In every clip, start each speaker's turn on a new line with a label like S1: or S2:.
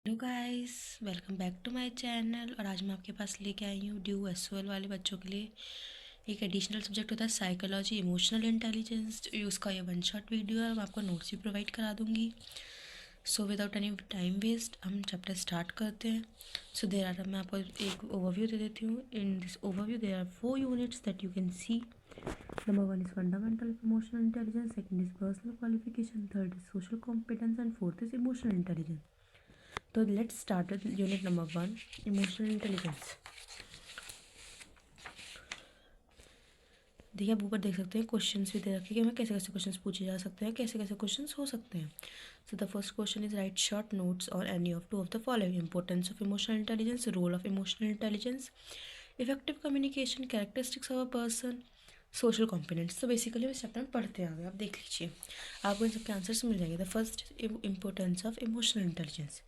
S1: Hello guys, welcome back to my channel. और आज मैं आपके पास लेके आई हूँ ड्यू एसओएल वाले बच्चों के लिए एक एडिशनल सब्जेक्ट होता है साइकोलॉजी इमोशनल इंटेलिजेंस। उसका ये वन शॉट वीडियो है, मैं आपको नोट्स भी प्रोवाइड करा दूँगी। So without any time waste हम चैप्टर स्टार्ट करते हैं। सो देर आर मैं आपको एक ओवरव्यू दे देती हूँ। In this overview there are 4 units that you can see. Number 1 is fundamental of emotional intelligence, second is personal qualification, third is social competence, and fourth is emotional intelligence. तो let's start with unit number 1, emotional intelligence. देखिए, आप ऊपर देख सकते हैं questions भी दे रखे हैं कि हमें कैसे कैसे क्वेश्चंस पूछे जा सकते हैं, कैसे कैसे क्वेश्चंस हो सकते हैं। So the first question is write short notes और any of two of the following: importance of emotional intelligence, role of emotional intelligence, effective communication, characteristics of a person, social competence. तो basically हम इस chapter में पढ़ते आ गए, आप देख लीजिए, आपको इन सबके आंसर्स मिल जाएंगे। The first importance of emotional intelligence.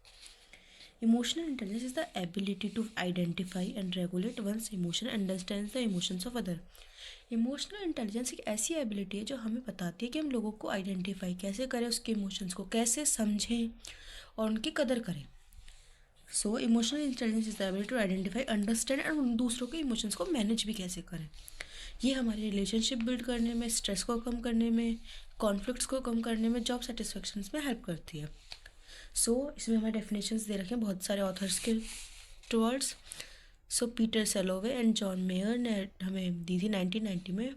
S1: Emotional intelligence is the ability to identify and regulate one's emotion and understands the emotions of other. Emotional intelligence एक ऐसी एबिलिटी है जो हमें बताती है कि हम लोगों को आइडेंटिफाई कैसे करें, उसके इमोशंस को कैसे समझें और उनकी कदर करें। So emotional intelligence is the ability to identify, understand and उन दूसरों के इमोशंस को मैनेज भी कैसे करें। ये हमारे रिलेशनशिप बिल्ड करने में, स्ट्रेस को कम करने में, कॉन्फ्लिक्ट्स को कम करने में, जॉब सेटिस्फेक्शंस में हेल्प करती है। इसमें हमारे डेफिनेशंस दे रखे हैं बहुत सारे ऑथर्स के towards. Peter Salovey and John Mayer ने हमें दी थी 1990 में।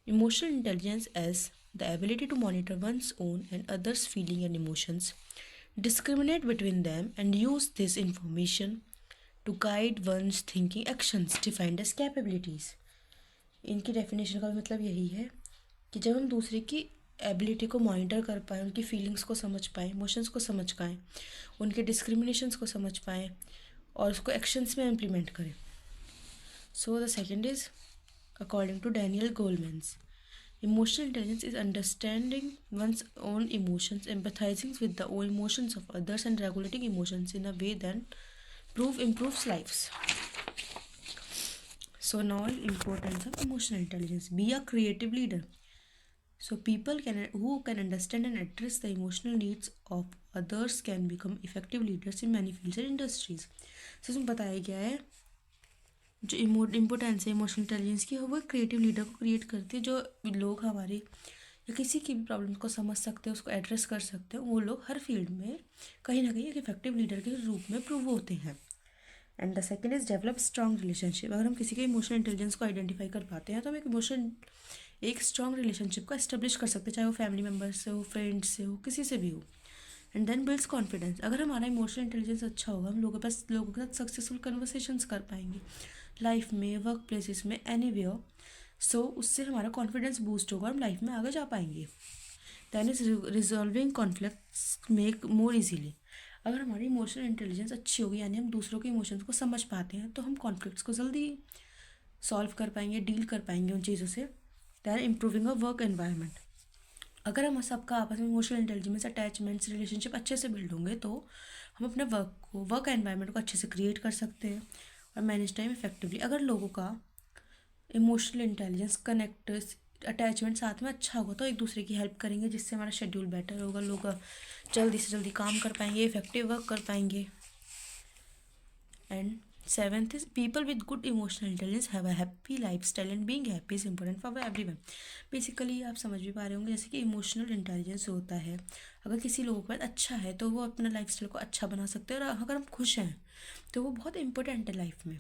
S1: Emotional intelligence as the ability to monitor one's own and others feeling and emotions, discriminate between them and use this information to guide one's thinking actions defined as capabilities. इनकी definition का मतलब यही है कि जब हम दूसरे की एबिलिटी को मॉनिटर कर पाएँ, उनकी फीलिंग्स को समझ पाएँ, इमोशंस को समझ पाएँ, उनके डिस्क्रिमिनेशंस को समझ पाएँ और उसको एक्शंस में इम्प्लीमेंट करें। The second is according to Daniel Goleman's, emotional intelligence is understanding one's own emotions, empathising with the own emotions of others and regulating emotions in a way that improves lives. So now, importance of emotional intelligence: be a creative leader. So people who can understand and address the emotional needs of others can become effective leaders in many fields and industries. इसमें बताया गया है जो importance है emotional intelligence की, वो creative leader को create करती है। जो लोग हमारे या किसी की भी प्रॉब्लम को समझ सकते हैं, उसको एड्रेस कर सकते हैं, वो लोग हर फील्ड में कहीं ना कहीं एक इफेक्टिव लीडर के रूप में प्रूव होते हैं। And the second is develop strong relationship. अगर हम किसी के इमोशनल इंटेलिजेंस को आइडेंटिफाई कर पाते हैं तो हम एक स्ट्रॉन्ग रिलेशनशिप को एस्टेब्लिश कर सकते हैं, चाहे वो फैमिली मेम्बर्स से हो, फ्रेंड्स से हो, किसी से भी हो। And then builds confidence. अगर हमारा इमोशनल इंटेलिजेंस अच्छा होगा, हम लोगों के साथ सक्सेसफुल कन्वर्सेशंस कर पाएंगे लाइफ में, वर्क प्लेसेस में, एनी वे। उससे हमारा कॉन्फिडेंस बूस्ट होगा और हम लाइफ में आगे जा पाएंगे। Then is resolving conflicts make more easily. अगर हमारी इमोशनल इंटेलिजेंस अच्छी होगी, यानी हम दूसरों के इमोशंस को समझ पाते हैं, तो हम कॉन्फ्लिक्ट्स को जल्दी सॉल्व कर पाएंगे, डील कर पाएंगे उन चीज़ों से। Then improving a work environment. अगर हम सबका आपस में इमोशनल इंटेलिजेंस, अटैचमेंट्स, रिलेशनशिप अच्छे से बिल्ड होंगे तो हम अपने वर्क एनवायरनमेंट को अच्छे से क्रिएट कर सकते हैं और मैनेज टाइम इफेक्टिवली। अगर लोगों का इमोशनल इंटेलिजेंस, कनेक्ट, अटैचमेंट साथ में अच्छा होगा तो एक दूसरे की हेल्प करेंगे, जिससे हमारा शेड्यूल बेटर होगा, लोग जल्दी से जल्दी काम कर पाएंगे, इफेक्टिव वर्क कर पाएंगे। And seventh is people with good emotional intelligence have a happy life style and being happy is important for everyone. Basically आप समझ भी पा रहे होंगे, जैसे कि इमोशनल इंटेलिजेंस होता है, अगर किसी लोगों के पास अच्छा है तो वो अपना लाइफ स्टाइल को अच्छा बना सकते हैं, और अगर हम खुश हैं तो वो बहुत इंपॉर्टेंट है लाइफ में।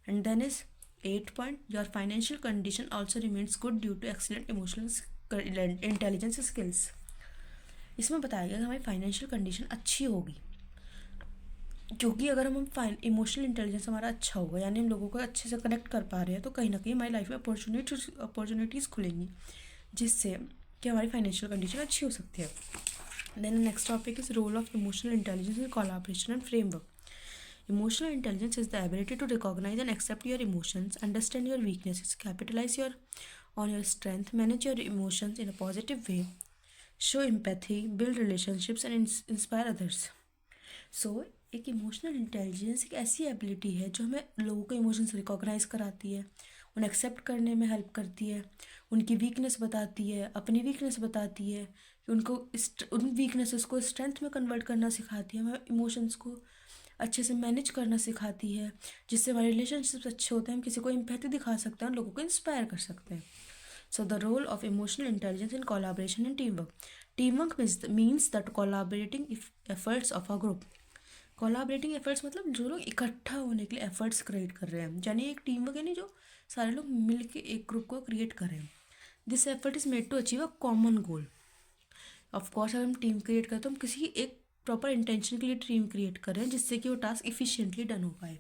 S1: And then is 8 point, your financial condition also remains good due to excellent emotional intelligence skills. इसमें बताया गया कि हमारी फाइनेंशियल कंडीशन अच्छी होगी, क्योंकि अगर हम इमोशनल इंटेलिजेंस हमारा अच्छा होगा, यानी हम लोगों को अच्छे से कनेक्ट कर पा रहे हैं, तो कहीं ना कहीं हमारी लाइफ में अपॉर्चुनिटीज़ खुलेंगी, जिससे कि हमारी फाइनेंशियल कंडीशन अच्छी हो सकती है। Then next topic is role of emotional intelligence in collaboration and framework. Emotional intelligence is the ability to recognize and accept your emotions, understand your weaknesses, capitalize on your strength, manage your emotions in a positive way, show empathy, build relationships, and inspire others. एक emotional intelligence एक ऐसी ability है जो हमें लोगों के emotions recognise कराती है, उन्हें एक्सेप्ट करने में हेल्प करती है, उनकी वीकनेस बताती है, अपनी वीकनेस बताती है, कि उनको उन वीकनेसेस को स्ट्रेंथ में कन्वर्ट करना सिखाती है, हमें इमोशंस को अच्छे से मैनेज करना सिखाती है, जिससे हमारे रिलेशनशिप्स अच्छे होते हैं, हम किसी को एम्पैथी दिखा सकते हैं और लोगों को इंस्पायर कर सकते हैं. So the role of emotional intelligence in collaboration and teamwork. Teamwork means that collaborating efforts of a group. Collaborating efforts मतलब जो लोग इकट्ठा होने के लिए एफर्ट्स क्रिएट कर रहे हैं, यानी एक टीम वर्क, यानी जो सारे लोग मिल के एक ग्रुप को क्रिएट कर रहे हैं. This effort is made to achieve a common goal. Of course अगर हम टीम क्रिएट करें तो हम किसी एक प्रॉपर इंटेंशन के लिए टीम क्रिएट कर रहे हैं, जिससे कि वो टास्क इफिशियंटली डन हो पाए.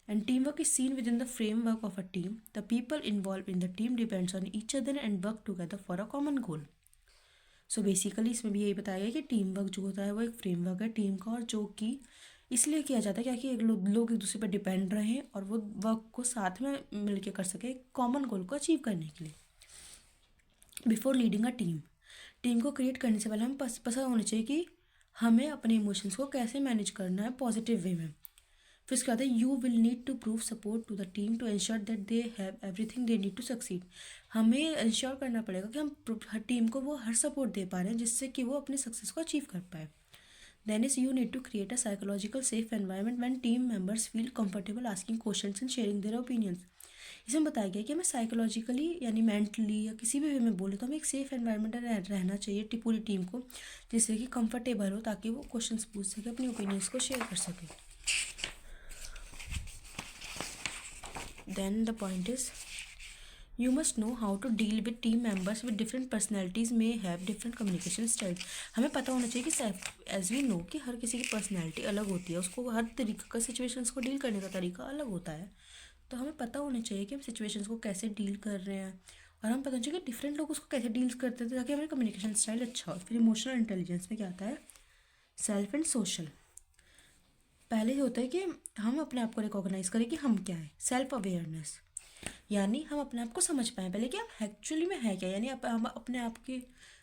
S1: And teamwork is seen within the framework of a team. The people involved in the team depends on each other and work together for a common goal. So basically इसमें भी यही बताया गया कि team work जो होता है वो एक फ्रेमवर्क है टीम का, और जो कि इसलिए किया जाता है क्योंकि लोग एक दूसरे पर डिपेंड रहें और वो वर्क को साथ में मिलकर कर सके कॉमन गोल को अचीव करने के लिए. बिफोर लीडिंग अ टीम को क्रिएट करने से पहले हम पता होना चाहिए कि हमें अपने इमोशंस को कैसे मैनेज करना है पॉजिटिव वे में. फिर उसके बाद है you will need to prove support to the team to ensure that they have everything they need to succeed. हमें इंश्योर करना पड़ेगा कि हम हर टीम को वो हर सपोर्ट दे पा रहे हैं जिससे कि वो अपनी सक्सेस को अचीव कर पाए. Then is you need to create a psychological safe environment when team members feel comfortable asking questions and sharing their opinions. इसमें बताया गया कि हमें साइकोलॉजिकली यानी मेंटली या किसी भी वे में बोले तो हमें एक सेफ एनवायरनमेंट रहना चाहिए पूरी टीम को, जिससे कि कंफर्टेबल हो ताकि वो क्वेश्चंस पूछ सके, अपनी ओपिनियंस को शेयर कर सके. Then the point is you must know how to deal with team members with different personalities may have different communication styles. हमें पता होना चाहिए कि एज वी नो कि हर किसी की पर्सनैलिटी अलग होती है, उसको हर तरीके का सिचुएशंस को डील करने का तरीका अलग होता है. तो हमें पता होना चाहिए कि हम सिचुएशंस को कैसे डील कर रहे हैं, और हम पता होना चाहिए कि डिफरेंट लोग उसको कैसे डील करते हैं ताकि हमारा कम्युनिकेशन स्टाइल अच्छा हो. फिर इमोशनल इंटेलिजेंस में क्या आता है, सेल्फ एंड सोशल. पहले होता है कि हम अपने आप को रिकॉग्नाइज करें कि हम क्या हैं, सेल्फ अवेयरनेस, यानी हम अपने आप को समझ पाएँ पहले कि हम एक्चुअली में है क्या, यानी हम अपने आप की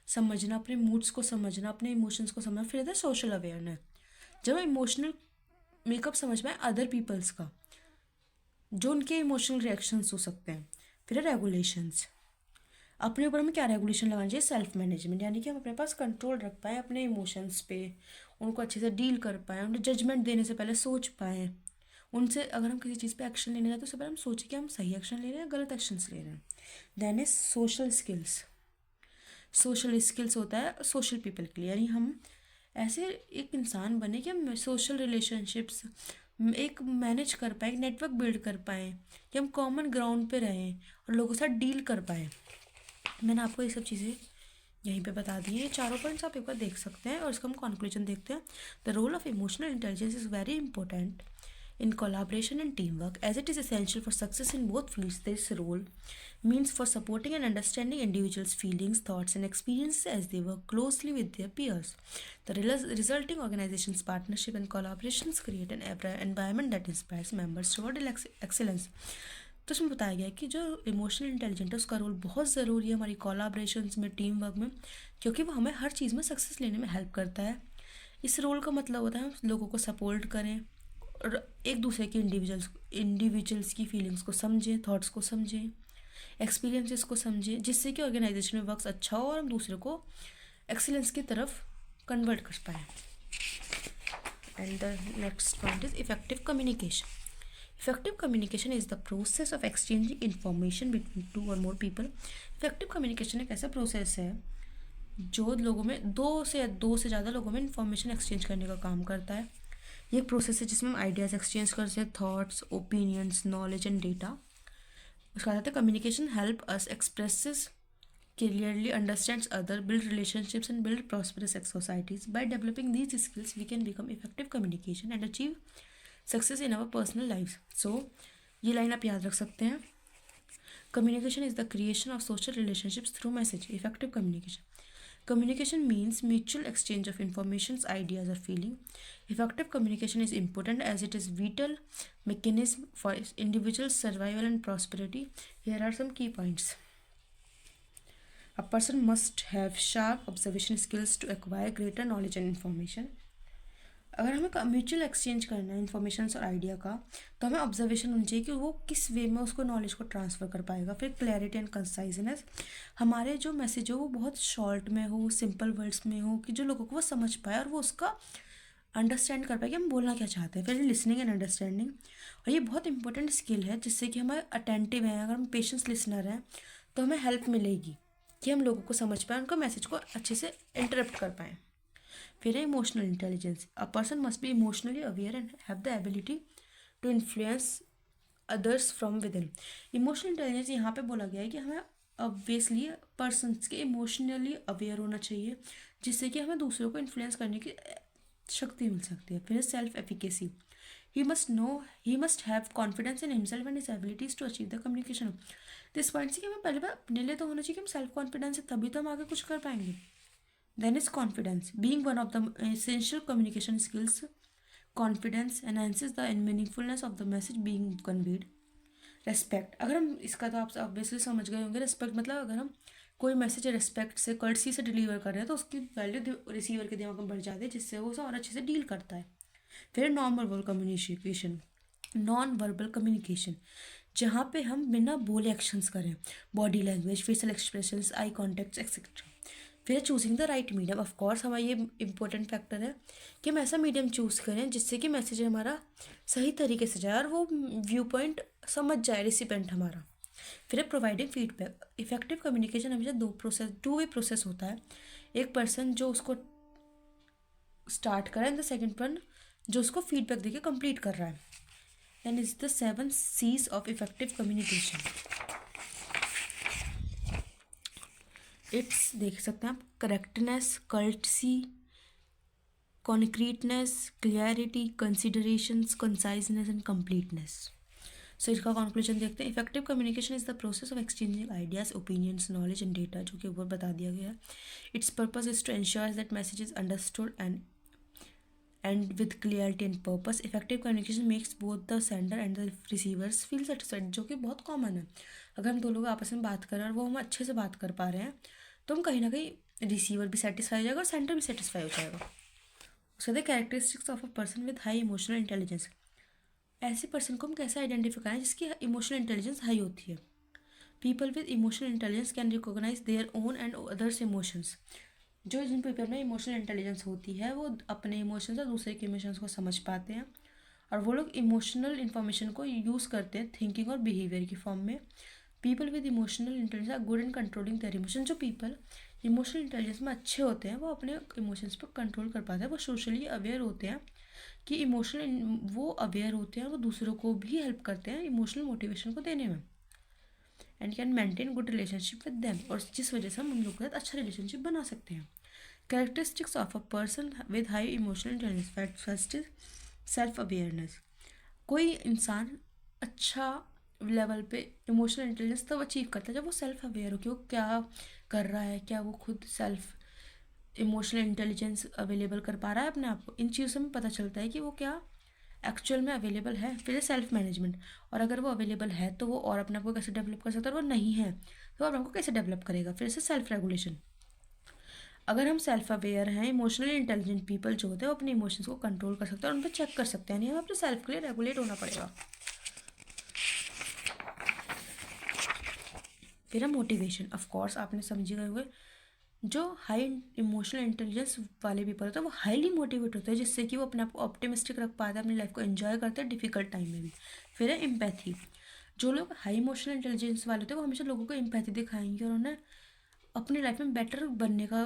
S1: समझना, अपने मूड्स को समझना, अपने इमोशंस को समझना. फिर आता है सोशल अवेयरनेस, जब हम इमोशनल मेकअप समझ पाएँ अदर पीपल्स का, जो उनके इमोशनल रिएक्शंस हो सकते हैं. फिर है रेगुलेशंस, अपने ऊपर हमें क्या रेगुलेशन लगाना चाहिए, सेल्फ मैनेजमेंट, यानी कि हम अपने पास कंट्रोल रख पाएँ अपने इमोशंस पे, उनको अच्छे से डील कर पाएँ, उन्हें जजमेंट देने से पहले सोच पाएँ. उनसे अगर हम किसी चीज़ पे एक्शन लेने जाते हैं उससे पहले हम सोचें कि हम सही एक्शन ले रहे हैं या गलत एक्शंस ले रहे हैं. Then is social skills. Social skills होता है सोशल पीपल के लिए, यानी हम ऐसे एक इंसान बने कि हम सोशल रिलेशनशिप्स एक मैनेज कर पाएँ, नेटवर्क बिल्ड कर पाएँ, कि हम कॉमन ग्राउंड पे रहें और लोगों के साथ डील कर पाएँ. मैंने आपको ये सब चीज़ें यहीं पे बता दी हैं, ये चारों पॉइंट्स आप एक बार देख सकते हैं और इसका हम कंक्लूजन देखते हैं. The role of emotional intelligence is very important in collaboration and teamwork as it is essential for success in both fields. This role means for supporting and understanding individuals' feelings, thoughts and experiences as they work closely with their peers. The resulting organization's partnership and collaborations create an environment that inspires members toward excellence. तो इसमें बताया गया है कि जो emotional intelligent है उसका role बहुत ज़रूरी है हमारी कोलाब्रेशंस में, टीम वर्क में, क्योंकि वो हमें हर चीज़ में सक्सेस लेने में हेल्प करता है. इस रोल का मतलब होता है हम लोगों को सपोर्ट करें और एक दूसरे के इंडिविजुअल्स की फीलिंग्स को समझें, थॉट्स को समझें, एक्सपीरियंसेस को समझें, जिससे कि ऑर्गेनाइजेशन में वर्क अच्छा हो और हम दूसरे को एक्सीलेंस की तरफ कन्वर्ट कर पाएँ. And the next point is effective communication. Effective communication is the process of exchanging information between two or more people. Effective communication एक ऐसा प्रोसेस है जो लोगों में दो से ज़्यादा लोगों में इंफॉर्मेशन एक्सचेंज करने का काम करता है. ये एक प्रोसेस है जिसमें हम आइडियाज़ एक्सचेंज करते हैं, thoughts, opinions, knowledge and data. उसका कहते हैं communication help us expresses clearly understands other, build relationships and build prosperous societies. By developing these skills we can become effective communication and achieve success in our personal life. So ये line आप याद रख सकते हैं. Communication is the creation of social relationships through message. Effective communication means mutual exchange of information, ideas और feeling. Effective communication is important as it is vital mechanism for individual survival and prosperity. Here are some key points. A person must have sharp observation skills to acquire greater knowledge and information. अगर हमें mutual exchange करना है information और idea का, तो हमें observation होनी चाहिए कि वो किस वे में उसको नॉलेज को ट्रांसफ़र कर पाएगा। फिर क्लैरिटी एंड कंसाइजनेस, हमारे जो मैसेज हो वो बहुत शॉर्ट में हो, सिंपल वर्ड्स में हो, कि जो लोगों को वो समझ पाए और वो उसका अंडरस्टैंड कर पाए कि हम बोलना क्या चाहते हैं। फिर लिसनिंग एंड अंडरस्टैंडिंग, और ये बहुत इंपॉर्टेंट स्किल है जिससे कि हमारे अटेंटिव हैं, अगर हम पेशेंस लिसनर हैं तो हमें हेल्प मिलेगी कि हम लोगों को समझ पाएँ, उनका मैसेज को अच्छे से इंटरप्ट कर पाएँ। फिर है emotional intelligence, a person must be emotionally aware and have the ability to influence others from within. Emotional intelligence यहाँ पे बोला गया है कि हमें ऑब्वियसली पर्सन्स के इमोशनली अवेयर होना चाहिए, जिससे कि हमें दूसरों को इन्फ्लुएंस करने की शक्ति मिल सकती है। फिर self efficacy, he must have confidence in himself and his abilities to achieve the communication. तो इस पॉइंट से कि हमें पहले बार अपने लिए तो होना चाहिए कि हम सेल्फ कॉन्फिडेंस है, तभी तो हम आगे कुछ कर पाएंगे। Then is confidence, being one of the essential communication skills. Confidence enhances the meaningfulness of the message being conveyed. Respect, अगर हम इसका तो आप ऑब्वियसली समझ गए होंगे, रेस्पेक्ट मतलब अगर हम कोई मैसेज रेस्पेक्ट से, कर्टसी से डिलीवर कर रहे हैं तो उसकी वैल्यू रिसीवर के दिमाग में बढ़ जाती है, जिससे वो उसे और अच्छे से डील करता है। फिर नॉन वर्बल कम्युनिकेशन, जहाँ पे हम बिना बोले एक्शंस करें, body language, facial expressions, eye contact etcetera. फिर choosing the right medium, of course हमारा ये इंपॉर्टेंट फैक्टर है कि हम ऐसा मीडियम चूज़ करें जिससे कि मैसेज हमारा सही तरीके से जाए और वो व्यू पॉइंट समझ जाए रिसिपेंट हमारा। फिर प्रोवाइडिंग फीडबैक, इफेक्टिव कम्युनिकेशन हमेशा टू वे प्रोसेस होता है। एक पर्सन जो उसको स्टार्ट कर रहा है, द सेकेंड वन जो उसको फीडबैक देके कंप्लीट कर रहा है। And is the 7 C's of effective communication. It's देख सकते हैं आप, correctness, courtesy, concreteness, clarity, considerations, conciseness and completeness. So इसका कंक्लूजन देखते हैं। Effective communication is the process of exchanging ideas, opinions, knowledge and data, जो कि ऊपर बता दिया गया है। It's purpose is to ensure that message is understood and with clarity and purpose. Effective communication makes both the sender and the receivers feel satisfied, जो कि बहुत कॉमन है। अगर हम दो लोग आपस में बात कर रहे हैं और वो हम अच्छे से बात कर पा रहे हैं, तो हम कहीं ना कहीं रिसीवर भी सेटिस्फाई हो जाएगा और सेंडर भी सेटिस्फाई हो जाएगा। So the characteristics of a person with high emotional intelligence, ऐसे पर्सन को हम कैसे आइडेंटिफाई करें जिसकी इमोशनल इंटेलिजेंस हाई होती है। People with emotional intelligence can recognise their own and others emotions, जो जिन पीपल में इमोशनल इंटेलिजेंस होती है वो अपने इमोशंस और दूसरे के इमोशंस को समझ पाते हैं, और वो लोग इमोशनल इन्फॉर्मेशन को यूज़ करते हैं थिंकिंग और बिहेवियर की फॉर्म में। People with emotional intelligence are good in controlling their emotion, जो पीपल इमोशनल इंटेलिजेंस में अच्छे होते हैं वो अपने इमोशंस पर कंट्रोल कर पाते हैं, वो सोशली अवेयर होते हैं कि इमोशनल, वो अवेयर होते हैं और वो दूसरों को भी हेल्प करते हैं इमोशनल मोटिवेशन को देने में, and can maintain good relationship with them, और जिस वजह से हम उन लोगों के साथ अच्छा रिलेशनशिप बना सकते हैं। Characteristics of a person with high emotional intelligence, first is self awareness. कोई इंसान अच्छा लेवल पे इमोशनल इंटेलिजेंस तब अचीव करता है जब वो सेल्फ अवेयर हो कि वो क्या कर रहा है, क्या वो खुद सेल्फ इमोशनल इंटेलिजेंस अवेलेबल कर पा रहा है अपने आप को। इन चीज़ों में पता चलता है कि वो क्या एक्चुअल में अवेलेबल है। फिर सेल्फ मैनेजमेंट, और अगर वो अवेलेबल है तो वो और अपने आप को कैसे डेवलप कर सकता है, और वो नहीं है तो वो अपने आप को कैसे डेवलप करेगा। फिर से सेल्फ रेगुलेशन, अगर हम सेल्फ अवेयर हैं, इमोशनली इंटेलिजेंट पीपल जो होते हैं वो अपने इमोशंस को कंट्रोल कर सकते हैं और उन पर चेक कर सकते हैं, नहीं हमें अपने सेल्फ के लिए रेगुलेट होना पड़ेगा। फिर है मोटिवेशन, ऑफ कोर्स आपने समझे गए हुए, जो हाई इमोशनल इंटेलिजेंस वाले पीपल होते हैं वो हाईली मोटिवेट होते हैं, जिससे कि वो अपने आप को ऑप्टिमिस्टिक रख पाते हैं, अपनी लाइफ को एंजॉय करते हैं डिफिकल्ट टाइम में भी। फिर है एम्पैथी, जो लोग हाई इमोशनल इंटेलिजेंस वाले होते हैं वो हमेशा लोगों को एम्पैथी दिखाएंगे और उन्हें अपनी लाइफ में बेटर बनने का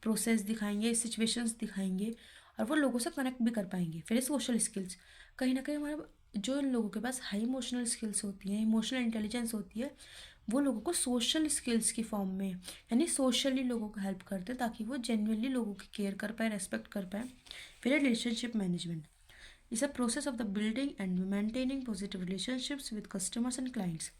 S1: प्रोसेस दिखाएंगे, सिचुएशंस दिखाएंगे, और वो लोगों से कनेक्ट भी कर पाएंगे। फिर सोशल स्किल्स, कहीं ना कहीं हमारा जो इन लोगों के पास हाई इमोशनल स्किल्स होती हैं, इमोशनल इंटेलिजेंस होती है, वो लोगों को सोशल स्किल्स की फॉर्म में, यानी सोशली लोगों को हेल्प करते हैं ताकि वो जेन्युइनली लोगों की केयर कर पाए, रेस्पेक्ट कर पाए। फिर relationship management is a process of the building and maintaining positive relationships with customers and clients.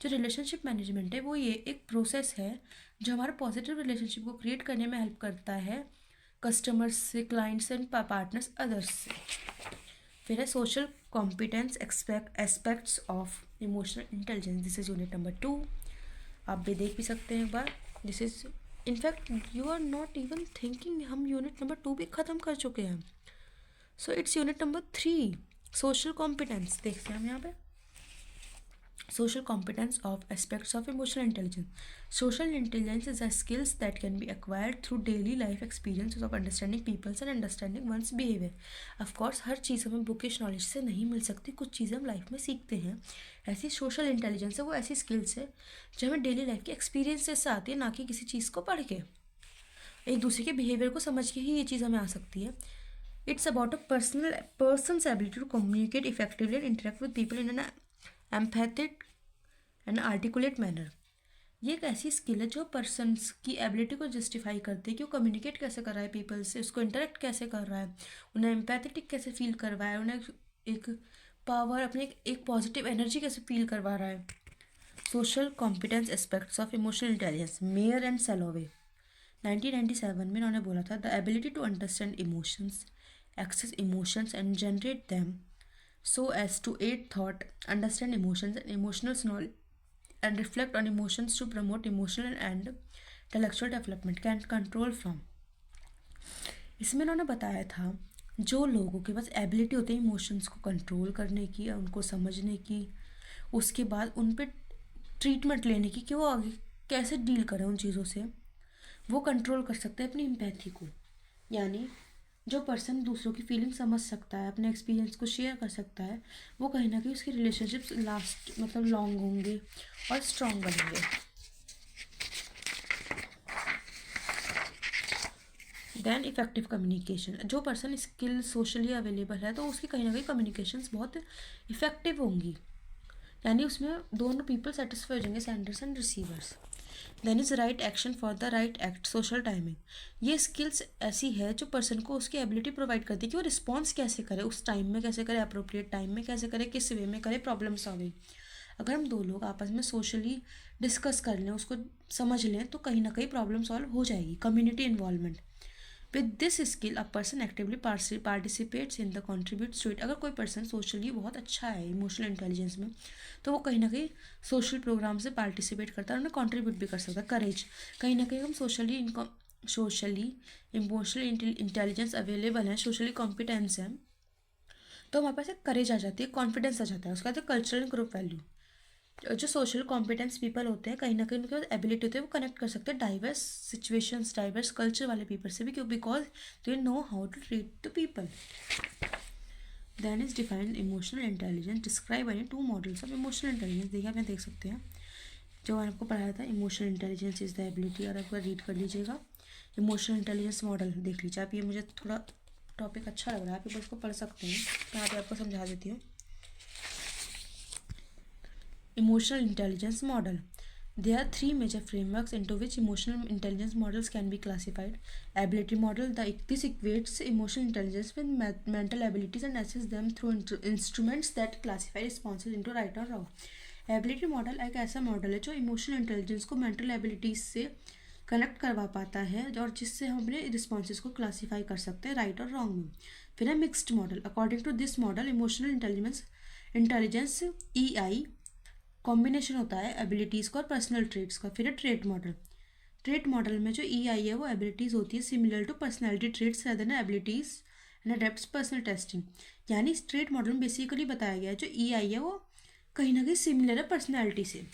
S1: जो रिलेशनशिप मैनेजमेंट है वो ये एक प्रोसेस है जो हमारे पॉजिटिव रिलेशनशिप को क्रिएट करने में हेल्प करता है कस्टमर्स से, क्लाइंट्स एंड पार्टनर्स अदर्स से। फिर है social competence aspects of emotional intelligence, this is unit number 2। आप भी देख भी सकते हैं एक बार, this is in fact you are not even thinking, हम यूनिट नंबर 2 भी ख़त्म कर चुके हैं। So it's unit number 3 social competence. देखते हैं हम यहाँ पे social competence of aspects of emotional intelligence. Social intelligence is a skills that can be acquired through daily life experiences of understanding people and understanding one's behavior. Of course हर चीज़ हमें bookish knowledge से नहीं मिल सकती, कुछ चीज़ें हम life में सीखते हैं। ऐसी सोशल इंटेलिजेंस है वो ऐसी स्किल्स है जो हमें डेली लाइफ के एक्सपीरियंसेस से आती है, ना कि किसी चीज़ को पढ़ के। एक दूसरे के बिहेवियर को समझ के ही ये चीज़ हमें आ सकती है। It's about a person's ability to communicate effectively and interact with people in an empathic and articulate manner. ये एक ऐसी स्किल है जो पर्सनस की एबिलिटी को जस्टिफाई करती है कि वो कम्युनिकेट कैसे कर रहा है पीपल से, उसको इंटरेक्ट कैसे कर रहा है, उन्हें एम्पैथेटिक कैसे फील करवाया है, उन्हें एक पावर अपने एक पॉजिटिव एनर्जी कैसे फील करवा रहा है। Social competence aspects of emotional intelligence, Mayer and Salovey 1997 में इन्होंने बोला था the ability to understand emotions, access emotions and generate them so as to aid thought, understand emotions and emotional knowledge, and reflect on emotions to promote emotional and intellectual development can control from। इसमें उन्होंने बताया था जो लोगों के पास ability होती है emotions को कंट्रोल करने की या उनको समझने की, उसके बाद उन पर ट्रीटमेंट लेने की कि वो आगे कैसे डील करें उन चीज़ों से, वो कंट्रोल कर सकते हैं अपनी एम्पैथी को। यानी जो पर्सन दूसरों की फीलिंग समझ सकता है, अपने एक्सपीरियंस को शेयर कर सकता है, वो कहीं ना कहीं उसके रिलेशनशिप्स लास्ट मतलब लॉन्ग होंगे और स्ट्रॉन्ग बनेंगे। देन इफेक्टिव कम्युनिकेशन, जो पर्सन स्किल सोशली अवेलेबल है तो उसकी कहीं ना कहीं कम्युनिकेशंस बहुत इफेक्टिव होंगी, यानी उसमें दोनों पीपल सेटिस्फाई हो जाएंगे, senders and receivers. Then is right action for the right act, social timing. ये स्किल्स ऐसी है जो पर्सन को उसकी एबिलिटी प्रोवाइड करती है कि वो रिस्पॉन्स कैसे करे, उस टाइम में कैसे करे, अप्रोप्रिएट टाइम में कैसे करे, किस वे में करे, प्रॉब्लम सॉल्विंग। अगर हम दो लोग आपस में सोशली डिस्कस कर लें, उसको समझ लें, तो कहीं ना कहीं प्रॉब्लम सॉल्व हो जाएगी। Community involvement, with this skill a person actively participates in the contributes to it. अगर कोई पर्सन सोशली बहुत अच्छा है इमोशनल इंटेलिजेंस में, तो वो कहीं ना कहीं सोशल प्रोग्राम से पार्टिसिपेट करता है, उन्हें कंट्रीब्यूट भी कर सकता है। करेज, कहीं ना कहीं हम सोशली इमोशनल इंटेलिजेंस अवेलेबल है, सोशली कॉम्पिटेंस है, तो हमारे पास एक करेज आ जाती है, कॉन्फिडेंस आ जाता है। उसका बाद कल्चरल एंड ग्रुप वैल्यू, जो सोशल कॉम्पिटेंस पीपल होते हैं कहीं ना कहीं उनके पास एबिलिटी होती है वो कनेक्ट कर सकते हैं डाइवर्स सिचुएशंस, डाइवर्स कल्चर वाले पीपल से भी, क्यों, because they know how to treat the people. Then is defined emotional intelligence, describe any two models of emotional intelligence. देखिए आप यहाँ देख सकते हैं जो मैंने आपको पढ़ाया था, emotional intelligence is the ability, और आपको रीड कर लीजिएगा। इमोशनल इंटेलिजेंस मॉडल देख लीजिए आप, ये मुझे थोड़ा टॉपिक अच्छा लग रहा है, आप एक इसको पढ़ सकते हैं, तो यहाँ पे आपको समझा देती हूँ। Emotional intelligence model. There are three major frameworks into which emotional intelligence models can be classified. Ability model. This equates emotional intelligence with mental abilities and assesses them through instruments that classify responses into right or wrong. Ability model एक ऐसा model है जो emotional intelligence को mental abilities से connect करवा पाता है और जिससे हम अपने रिस्पॉन्सेज को क्लासीफाई कर सकते हैं राइट और रॉन्ग में। फिर है mixed model. According to this model emotional intelligence EI combination होता है एबिलिटीज़ का और पर्सनल ट्रेट्स का। फिर है ट्रेट मॉडल। ट्रेट मॉडल में जो EI है वो एबिलिटीज़ होती है similar to personality traits rather than abilities and adepts personal testing. यानी इस ट्रेट मॉडल में बेसिकली बताया गया है जो EI है वो कहीं ना कहीं सिमिलर है पर्सनैलिटी से।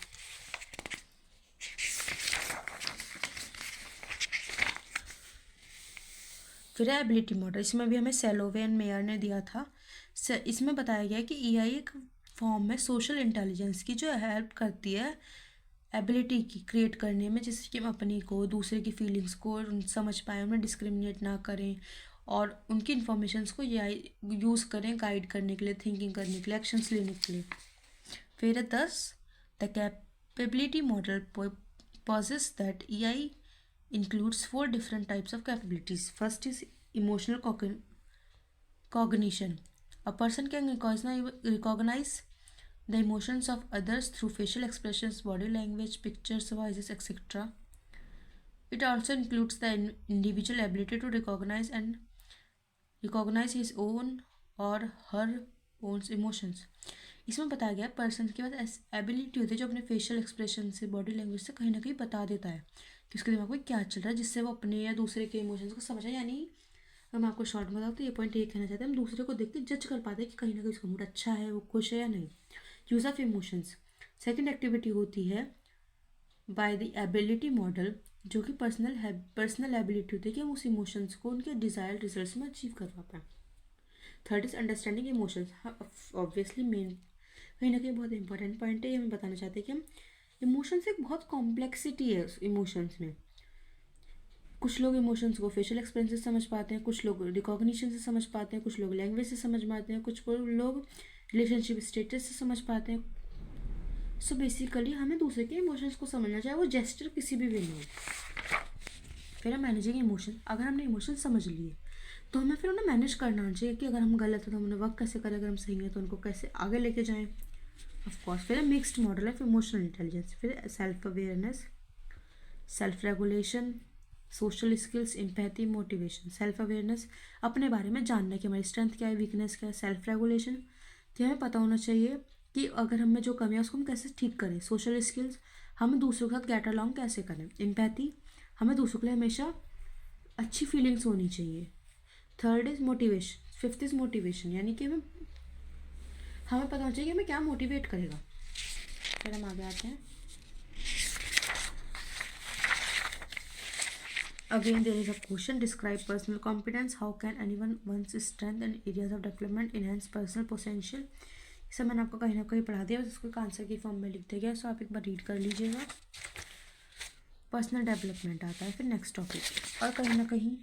S1: फिर है एबिलिटी मॉडल, इसमें भी हमें सेलोवे एंड मेयर ने दिया था। इसमें बताया गया कि EI एक फॉर्म में सोशल इंटेलिजेंस की जो हेल्प करती है एबिलिटी की क्रिएट करने में, जिससे कि हम अपनी को दूसरे की फीलिंग्स को समझ पाएँ, उन्हें डिस्क्रिमिनेट ना करें और उनकी इन्फॉर्मेशंस को यूज़ करें गाइड करने के लिए, थिंकिंग करने के लिए, एक्शंस लेने के लिए। फिर है 10 the capability model poses that EI includes 4 different types of capabilities. First is emotional cognition. A person can recognize the emotions of others through facial expressions, body language, pictures, voices, etc. It also includes the individual ability to recognize his own or her own emotions. इसमें बताया गया person के पास ability होती है जो अपने facial expression से, body language से कहीं ना कहीं बता देता है कि उसके दिमाग में क्या चल रहा है, जिससे वो अपने या दूसरे के इमोशंस को समझे। यानी अगर मैं आपको शॉर्ट में बताऊँ तो ये पॉइंट ये कहना चाहते हैं, हम दूसरे को देख के जज कर पाते हैं कि कहीं ना कहीं उसका मूड अच्छा है, वो खुश है या नहीं। Use of emotions. Second activity होती है बाय द एबिलिटी मॉडल, जो कि पर्सनल एबिलिटी होती है कि हम उस इमोशंस को उनके डिजायर्ड रिजल्ट्स में अचीव करवा पाएँ। Third is understanding emotions. हाँ, ऑब्वियसली मेन कहीं ना कहीं बहुत इंपॉर्टेंट पॉइंट है, ये हमें बताना चाहते हैं कि हम इमोशंस एक बहुत कॉम्प्लेक्सिटी है इमोशंस में। कुछ लोग इमोशंस को फेशियल एक्सप्रेशन से समझ पाते हैं, कुछ लोग रिकॉग्निशन से समझ पाते हैं, कुछ लोग लैंग्वेज से समझ पाते हैं, कुछ लोग रिलेशनशिप स्टेटस से समझ पाते हैं। सो बेसिकली हमें दूसरे के इमोशंस को समझना चाहिए, वो जेस्चर किसी भी वे में हो। फिर हम मैनेजिंग इमोशन, अगर हमने इमोशन समझ लिए तो हमें फिर उन्हें मैनेज करना चाहिए कि अगर हम गलत है तो हम उन्हें वर्क कैसे करें, अगर हम सही हैं तो उनको कैसे आगे लेके जाएं। ऑफकोर्स फिर मिक्स्ड मॉडल है, फिर इमोशनल इंटेलिजेंस, फिर self awareness, self regulation, social skills, empathy, motivation. Self awareness, अपने बारे में जानना कि हमारी स्ट्रेंथ क्या है, वीकनेस क्या है। सेल्फ रेगुलेशन, कि हमें पता होना चाहिए कि अगर हमें जो कमी है उसको हम कैसे ठीक करें। सोशल स्किल्स, हमें दूसरों के साथ गेट अलॉन्ग कैसे करें। एम्पैथी, हमें दूसरों के लिए हमेशा अच्छी फीलिंग्स होनी चाहिए। Third is motivation, fifth is motivation, यानी कि हमें पता होना चाहिए कि हमें क्या मोटिवेट करेगा। फिर हम आगे आते हैं। Again, there is a question. Describe personal competence. How can anyone one's strength and areas of development enhance personal potential? इसे मैंने आपको कहीं ना कहीं पढ़ा दिया, उसको एक आंसर की फॉर्म में लिख दिया गया, सो आप एक बार रीड कर लीजिएगा। पर्सनल डेवलपमेंट आता है फिर नेक्स्ट टॉपिक, और कहीं ना कहीं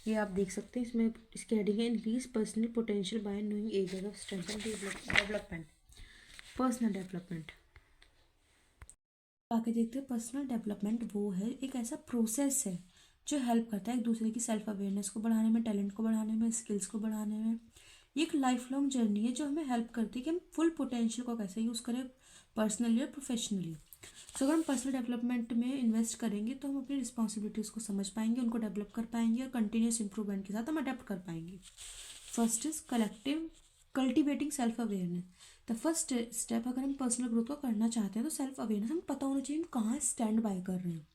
S1: ये आप देख सकते हैं, इसमें इसकी हेडिंग है increase personal potential bye knowing areas of strength and development. Personal development आगे देखते हैं। पर्सनल डेवलपमेंट वो है, एक ऐसा प्रोसेस है जो हेल्प करता है एक दूसरे की सेल्फ अवेयरनेस को बढ़ाने में, टैलेंट को बढ़ाने में, स्किल्स को बढ़ाने में। ये एक लाइफ लॉन्ग जर्नी है जो हमें हेल्प करती है कि हम फुल पोटेंशियल को कैसे यूज़ करें पर्सनली और प्रोफेशनली। सो अगर हम पर्सनल डेवलपमेंट में इन्वेस्ट करेंगे तो हम अपनी रिस्पॉन्सिबिलिटीज़ को समझ पाएंगे, उनको डेवलप कर पाएंगे और कंटिन्यूस इंप्रूवमेंट के साथ हम अडेप्ट कर पाएंगे। First is cultivating self awareness. The first step, अगर हम पर्सनल ग्रोथ को करना चाहते हैं तो सेल्फ अवेयरनेस हमें पता होना चाहिए हम कहाँ स्टैंड बाय कर रहे हैं।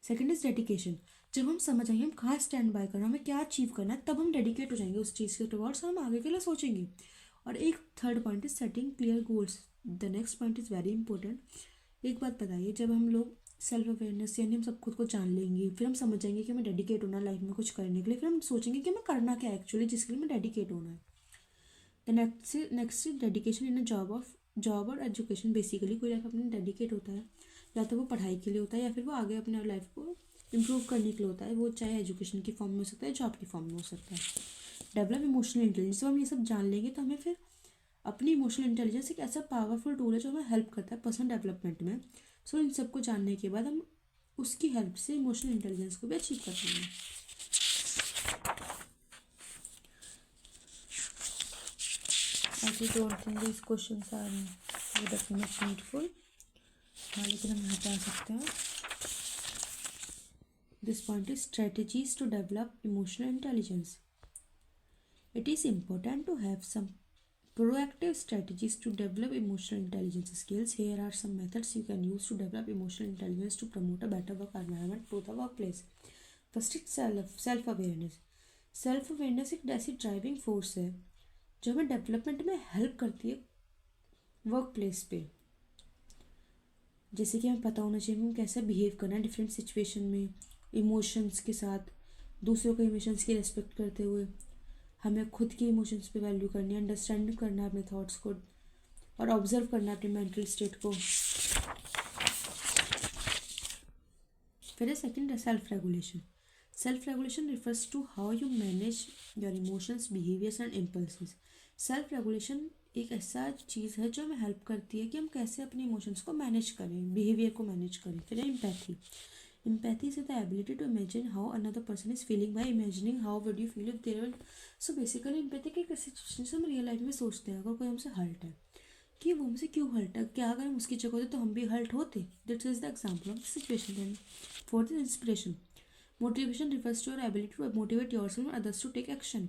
S1: Second is dedication. जब हम समझ आएंगे हम कहाँ स्टैंड बाय करना है, हमें क्या अचीव करना है, तब हम डेडिकेट हो जाएंगे उस चीज़ के टुवर्ड्स, हम आगे के लिए सोचेंगे। और एक third point is setting clear goals. The next point is very important. एक बात बताइए, जब हम लोग सेल्फ अवेयरनेस यानी हम सब खुद को जान लेंगे, फिर हम समझ जाएंगे कि हमें डेडिकेट होना है लाइफ में कुछ करने के लिए, फिर हम सोचेंगे कि हमें करना क्या है एक्चुअली जिसके लिए हमें डेडिकेट होना है। The next is dedication in a job और एजुकेशन। बेसिकली कोई लाइफ अपने डेडिकेट होता है, या तो वो पढ़ाई के लिए होता है या फिर वो आगे अपने लाइफ को इम्प्रूव करने के लिए होता है, वो चाहे एजुकेशन की फॉर्म में हो सकता है, जॉब की फॉर्म में हो सकता है। डेवलप इमोशनल इंटेलिजेंस, जब हम ये सब जान लेंगे तो हमें फिर अपनी इमोशनल इंटेलिजेंस एक ऐसा पावरफुल टूल है जो हमें हेल्प करता है पर्सनल डेवलपमेंट में। सो इन सबको जानने के बाद हम उसकी हेल्प से इमोशनल इंटेलिजेंस को भी अचीव कर पाएंगे। I don't think these questions are that much needful. हाँ, लेकिन हम यहाँ पे आ सकते हैं। This point is strategies to develop emotional intelligence. It is important to have some proactive strategies to develop emotional intelligence skills. Here are some methods you can use to develop emotional intelligence to promote a better work environment for the workplace. First is self awareness. Self awareness एक ऐसी driving force है जो हमें development में help करती है work place पे। जैसे कि हमें पता होना चाहिए हमें कैसे बिहेव करना है डिफरेंट सिचुएशन में, इमोशंस के साथ, दूसरों के इमोशंस की रिस्पेक्ट करते हुए। हमें खुद के इमोशंस पे वैल्यू करनी है, अंडरस्टैंड करना है अपने थॉट्स को और ऑब्जर्व करना है अपनी मेंटल स्टेट को। फिर सेकंड है self regulation. Self regulation refers to how you manage your emotions, behaviours and impulses. Self regulation एक ऐसा चीज़ है जो हमें हेल्प करती है कि हम कैसे अपने इमोशंस को मैनेज करें, बिहेवियर को मैनेज करें। फिर है empathy. Empathy is the ability to imagine how another person is feeling by imagining how would you feel if there were. So basically empathy की एक सिचुएशन से हम रियल लाइफ में सोचते हैं, अगर कोई हमसे हर्ट है कि वो हमसे क्यों हर्ट है, क्या अगर हम उसकी जगह होते तो हम भी हर्ट होते। This is the example of the situation. Then fourth is inspiration. Motivation refers to your ability to motivate yourself and others to take action.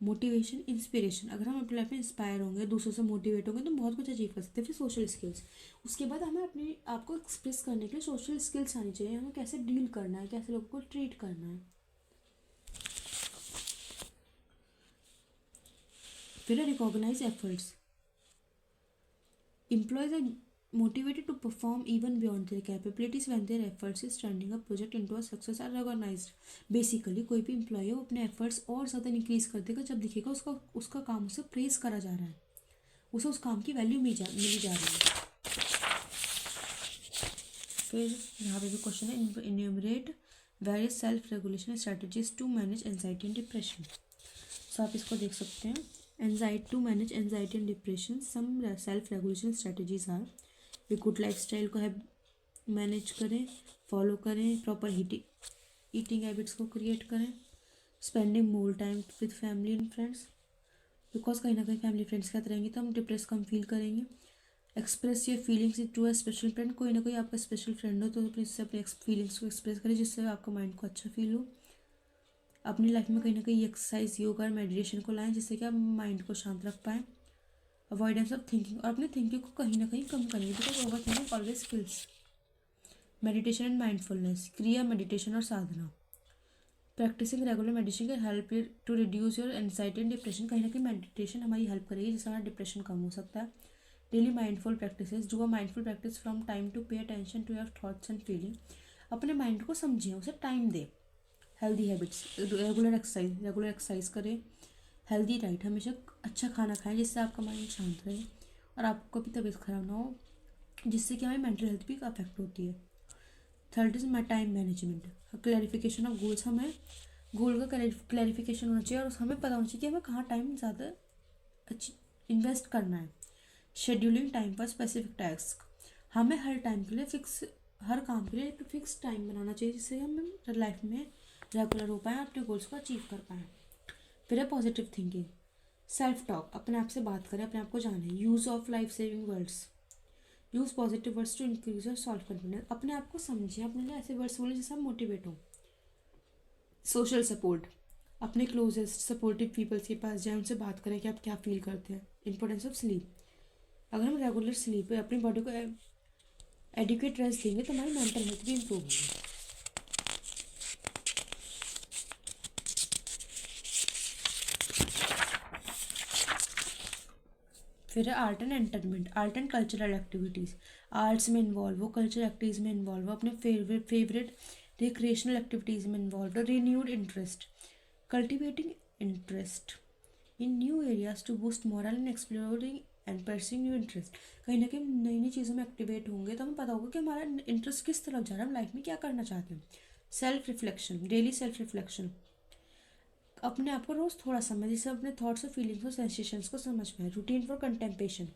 S1: Motivation, inspiration, अगर हम अपनी लाइफ में इंस्पायर होंगे, दूसरों से मोटिवेट होंगे तो हम बहुत कुछ अचीव कर सकते हैं। फिर सोशल स्किल्स, उसके बाद हमें अपने आप को एक्सप्रेस करने के लिए सोशल स्किल्स आनी चाहिए, हमें कैसे डील करना है, कैसे लोगों को ट्रीट करना है। फिर है recognise efforts, employees are motivated to perform even beyond their capabilities when their efforts is turning a project into a success are recognized. Basically कोई भी एम्प्लॉय हो अपने एफर्ट्स और ज़्यादा इंक्रीज कर देगा जब दिखेगा उसका उसका काम उसे प्रेज करा जा रहा है, उसे उस काम की वैल्यू मिली जा रही है। फिर यहाँ पे भी क्वेश्चन है, enumerate various self regulation strategies to manage anxiety and depression. So आप इसको देख सकते हैं, anxiety to manage anxiety and depression some self regulation strategies are, way good life style को है मैनेज करें, फॉलो करें, प्रॉपर ईटिंग हैबिट्स को क्रिएट करें, spending more time with family and friends, because कहीं ना कहीं फैमिली फ्रेंड्स के साथ रहेंगे तो हम डिप्रेस कम फील करेंगे। Express your feelings to a special friend, कोई ना कोई आपका स्पेशल फ्रेंड हो तो इससे अपने फीलिंग्स को एक्सप्रेस करें जिससे आपका माइंड को अच्छा फील हो। अपनी लाइफ में कहीं ना कहीं एक्सरसाइज, योगा और मेडिटेशन को लाएं जिससे कि आप माइंड को शांत रख पाएँ। अवॉइडेंस ऑफ थिंकिंग, और अपनी थिंकिंग को कहीं ना कहीं कम करेंगे because over thinking always kills. Meditation and mindfulness, kriya, meditation और sadhana, practising regular meditation can help you to reduce your anxiety and depression, कहीं ना कहीं मेडिटेशन हमारी हेल्प करेगी जिससे हमारा डिप्रेशन कम हो सकता है। Daily mindful practices, do a mindful practice from time to pay attention to your thoughts and feeling, अपने माइंड को समझें, उसे टाइम दे। हेल्दी हैबिट्स, रेगुलर एक्सरसाइज करें, हेल्दी डाइट, हमेशा अच्छा खाना खाएं जिससे आपका माइंड शांत रहे और आपको भी तबीयत खराब ना हो जिससे कि हमारी मेंटल हेल्थ भी अफेक्ट होती है। Third is my time management, clarification of goals, हमें गोल का क्लैरिफिकेशन होना चाहिए और हमें पता होना चाहिए कि हमें कहाँ टाइम ज़्यादा अच्छी इन्वेस्ट करना है। Scheduling time for specific task, हमें हर टाइम के लिए हर काम के लिए एक फिक्स टाइम बनाना चाहिए जिससे हम लाइफ में रेगुलर हो पाएँ, अपने गोल्स को अचीव कर पाएँ। फिर है पॉजिटिव थिंकिंग, सेल्फ टॉक, अपने आप से बात करें, अपने आप को जानें। Use of life saving words, use positive words to increase your self confidence, अपने आप को समझें, अपने लिए ऐसे वर्ड्स बोले जिससे आप मोटिवेट हो। सोशल सपोर्ट, अपने क्लोजेस्ट सपोर्टिव पीपल्स के पास जाएं, उनसे बात करें कि आप क्या फील करते हैं। इंपॉर्टेंस ऑफ स्लीप, अगर हम रेगुलर स्लीप पे अपनी बॉडी को एडिक्वेट रेस्ट देंगे तो हमारी मेंटल हेल्थ भी इम्प्रूव होगी। फिर है art and entertainment, art and cultural activities, arts में इन्वॉल्व हो, कल्चरल एक्टिविटीज़ में इन्वॉल्व हो, अपने फेवरेट रिक्रिएशनल एक्टिविटीज़ में इन्वॉल्व हो। Renewed interest, cultivating interest in new areas to boost morale and exploring and pursuing new interest, कहीं ना कहीं नई नई चीज़ों में एक्टिवेट होंगे तो हमें पता होगा कि हमारा इंटरेस्ट किस तरफ जा रहा है, हम लाइफ में क्या करना चाहते हैं। Self reflection, daily self reflection, अपने आप को रोज़ थोड़ा समय जिससे अपने थॉट्स और फीलिंग्स और सेंसेशंस को समझ पाए। Routine for contemplation,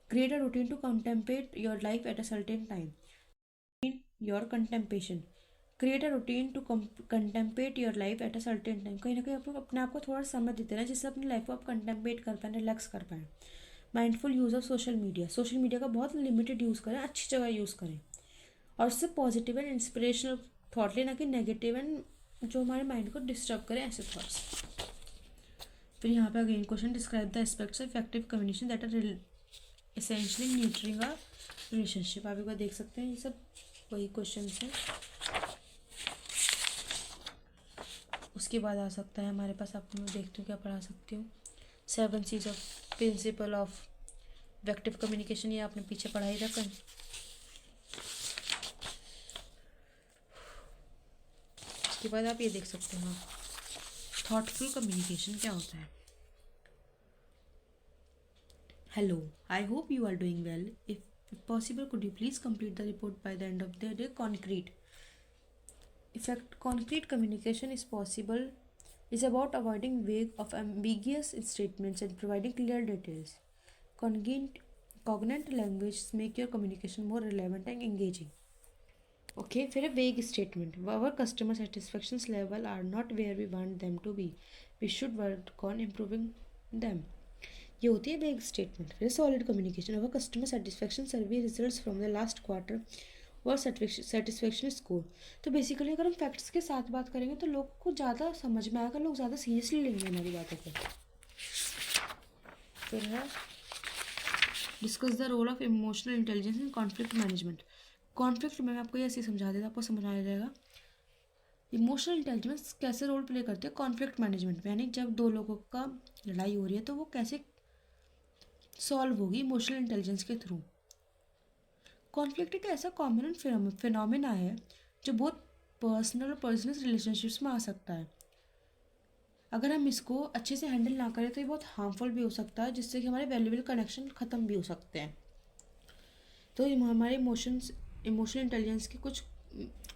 S1: create a routine to contemplate your life at a certain time. Your contemplation, create a routine to contemplate your life at a certain time, कहीं ना कहीं आप अपने आप को थोड़ा समय देते रहें जिससे अपनी लाइफ को आप कंटेम्पलेट कर पाएँ, रिलैक्स कर पाएँ। Mindful use of social media, social media का बहुत लिमिटेड यूज़ करें, अच्छी जगह यूज़ करें और उससे पॉजिटिव एंड इंस्पिरेशनल थॉट लेना कि नेगेटिव एंड जो हमारे माइंड को डिस्टर्ब करें ऐसे थॉट्स। फिर यहाँ पे again question, describe the aspects of effective communication that are essentially nurturing a relationship. आप एक बार देख सकते हैं, ये सब वही क्वेश्चन हैं। उसके बाद आ सकता है हमारे पास, आपको मैं देखती हूँ क्या पढ़ा सकती हूँ। 7 C's of principle of effective communication, ये आपने पीछे पढ़ाई रखा है। उसके बाद आप ये देख सकते हैं थॉटफुल कम्युनिकेशन क्या होता है। Hello, I hope you are doing well. If possible could you please complete the report by the end of the day. Concrete communication is possible is about avoiding vague of ambiguous statements and providing clear details. Cognate language make your communication more relevant and engaging. Okay, फिर vague statement. Our customer satisfaction level are not where we want them to be. We should work on improving them. ये होती है vague statement. फिर solid communication. Our customer satisfaction survey results from the last quarter और satisfaction score. तो basically अगर हम facts के साथ बात करेंगे तो लोग को ज़्यादा समझ में आएगा, लोग ज़्यादा सीरियसली लेंगे हमारी बातों को। फिर है discuss the role of emotional intelligence in conflict management. Conflict में आपको ये ऐसे समझा देता, आपको समझ आ जाएगा। इमोशनल इंटेलिजेंस कैसे रोल प्ले करते हैं कॉन्फ्लिक्ट मैनेजमेंट में, यानी जब दो लोगों का लड़ाई हो रही है तो वो कैसे सॉल्व होगी इमोशनल इंटेलिजेंस के थ्रू। कॉन्फ्लिक्ट एक ऐसा कॉमन फिनोमिना है जो बहुत पर्सनल और पर्सनल रिलेशनशिप्स में आ सकता है। अगर हम इसको अच्छे से हैंडल ना करें तो ये बहुत हार्मफुल भी हो सकता है, जिससे कि हमारे वैल्यूबल कनेक्शन ख़त्म भी हो सकते हैं। तो हमारे इमोशनल इंटेलिजेंस के कुछ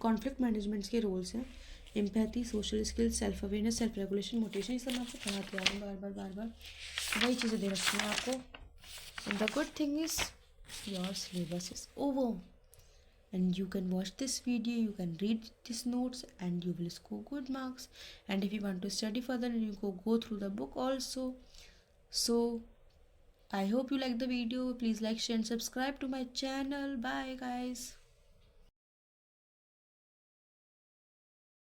S1: कॉन्फ्लिक्ट मैनेजमेंट्स के रोल्स हैं। Empathy, social skills, self awareness, self regulation, motivation, ये सब मैं आपको पढ़ाते आ रही हूँ बार बार वही चीज़ें दे रखी हैं आपको। And the good thing is your syllabus is over and you can watch this video, you can read these notes, and you will score good marks. And if you want to study further, you go through the book also. So I hope you like the video. Please like, share and subscribe to my channel. Bye guys.